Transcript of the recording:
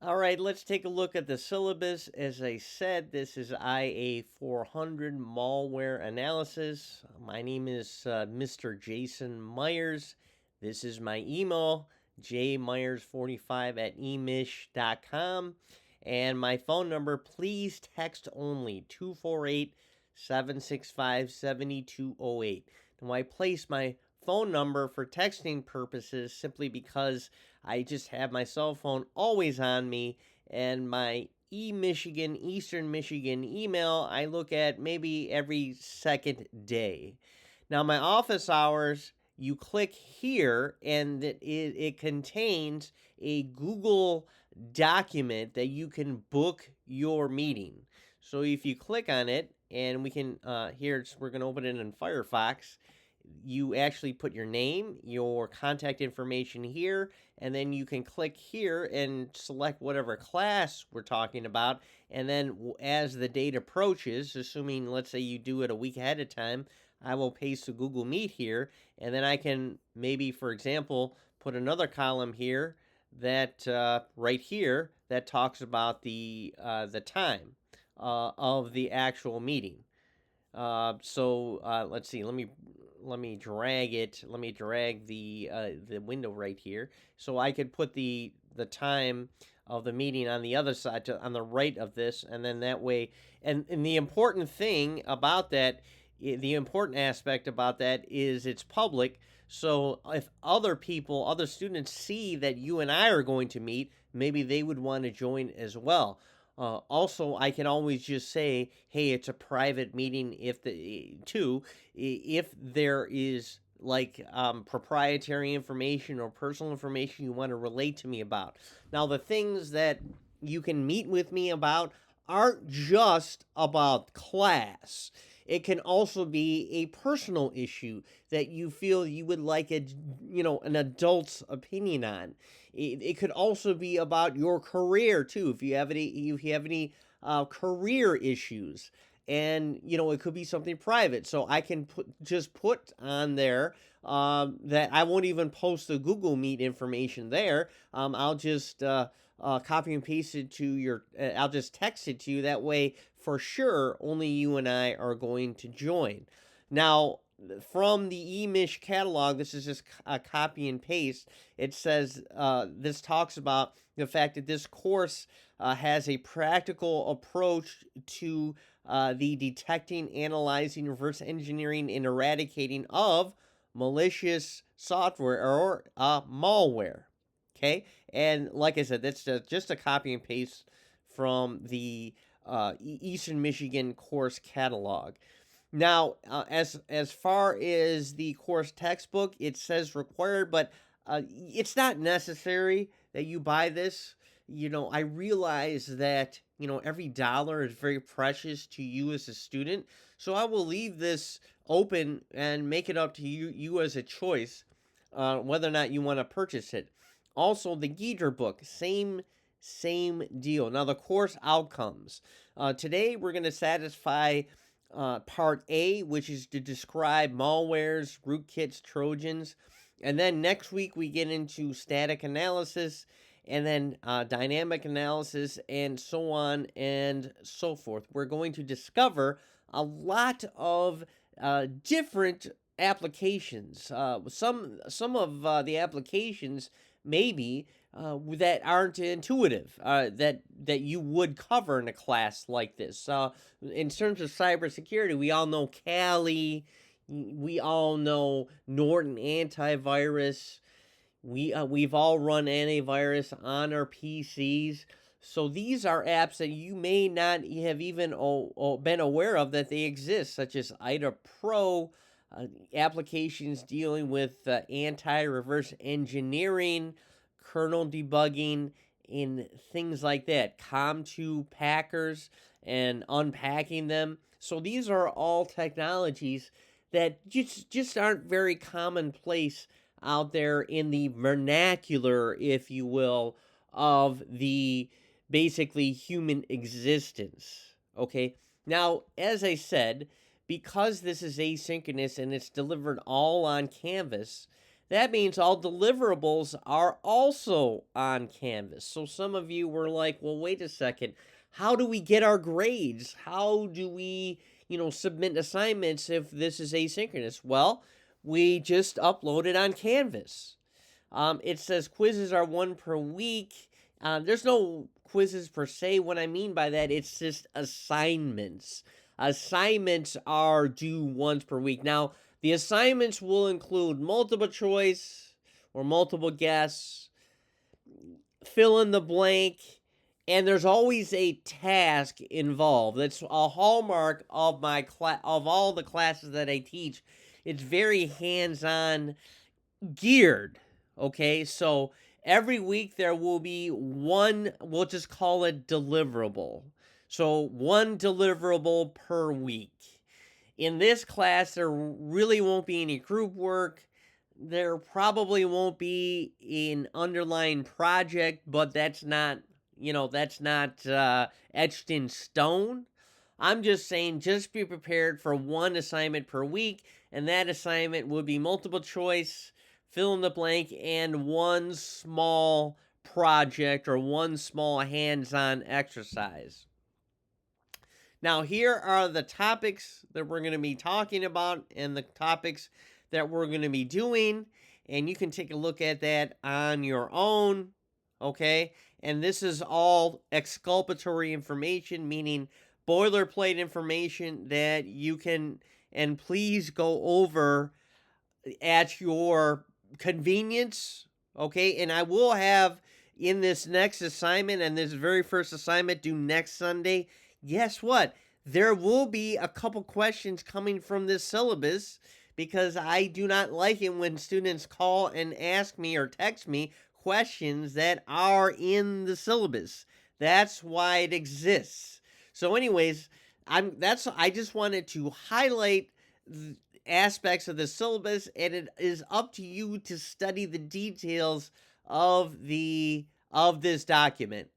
All right, let's take a look at the syllabus. As I said, this is IA 400 malware analysis. My name is Mr. Jason Myers. This is my email, jmyers45 at emish.com. And my phone number, please text only 248 765 7208. Now, I place my phone number for texting purposes simply because I just have my cell phone always on me, and my Michigan, Eastern Michigan email I look at maybe every second day. Now, my office hours, you click here, and it contains a Google document that you can book your meeting. So if you click on it, and we can, here, we're going to open it in Firefox. You actually put your name, your contact information here, and then you can click here and select whatever class we're talking about. And then as the date approaches, assuming let's say you do it a week ahead of time, I will paste the Google Meet here, and then I can maybe, for example, put another column here that right here that talks about the time of the actual meeting. So let's see. Let me drag it. Let me drag the window right here, so I could put the time of the meeting on the other side, on the right of this, and then that way. And the important thing about that, the important aspect about that is it's public. So if other people, other students see that you and I are going to meet, maybe they would want to join as well. Also, I can always just say, "Hey, it's a private meeting." If there is like proprietary information or personal information you want to relate to me about. Now, the things that you can meet with me about aren't just about class. It can also be a personal issue that you feel you would like an adult's opinion on. It could also be about your career too. If you have any career issues, and it could be something private. So I can put on there that I won't even post the Google Meet information there. I'll just copy and paste it to your. I'll just text it to you. That way, for sure, only you and I are going to join. Now, from the eMish catalog, this is just a copy and paste. It says this talks about the fact that this course has a practical approach to the detecting, analyzing, reverse engineering, and eradicating of malicious software or malware. Okay, and like I said, that's just a copy and paste from the Eastern Michigan course catalog. Now, as far as the course textbook, it says required, but it's not necessary that you buy this. I realize that every dollar is very precious to you as a student, so I will leave this open and make it up to you as a choice whether or not you want to purchase it. Also, the Geeter book, same deal. Now, the course outcomes. Today, we're going to satisfy part A, which is to describe malwares, rootkits, Trojans. And then next week, we get into static analysis, and then dynamic analysis, and so on and so forth. We're going to discover a lot of different applications. Some of the applications maybe that aren't intuitive, that you would cover in a class like this. In terms of cybersecurity, we all know Kali, we all know Norton antivirus. We've all run antivirus on our PCs. So these are apps that you may not have even been aware of that they exist, such as IDA Pro, applications dealing with anti-reverse engineering, kernel debugging, and things like that. Com2 packers and unpacking them. So these are all technologies that just aren't very commonplace out there in the vernacular, if you will, of the basically human existence. Okay. Now, as I said, because this is asynchronous and it's delivered all on Canvas, That means all deliverables are also on Canvas. So some of you were like, well, wait a second. How do we get our grades? How do we, submit assignments if this is asynchronous? Well, we just upload it on Canvas. It says quizzes are one per week. There's no quizzes per se. What I mean by that, it's just assignments. Assignments are due once per week. Now, the assignments will include multiple choice or multiple guess, fill in the blank, and there's always a task involved. That's a hallmark of my of all the classes that I teach. It's very hands-on geared. Okay, so every week there will be one, we'll just call it deliverable. So one deliverable per week. In this class, there really won't be any group work. There probably won't be an underlying project, but that's not, etched in stone. I'm just saying, just be prepared for one assignment per week, and that assignment would be multiple choice, fill in the blank, and one small project or one small hands-on exercise. Now, here are the topics that we're going to be talking about and the topics that we're going to be doing, and you can take a look at that on your own, okay? And this is all exculpatory information, meaning boilerplate information that you can and please go over at your convenience, okay? And I will have in this next assignment and this very first assignment due next Sunday, guess what? There will be a couple questions coming from this syllabus because I do not like it when students call and ask me or text me questions that are in the syllabus. That's why it exists. So anyways, I just wanted to highlight aspects of the syllabus, and it is up to you to study the details of this document.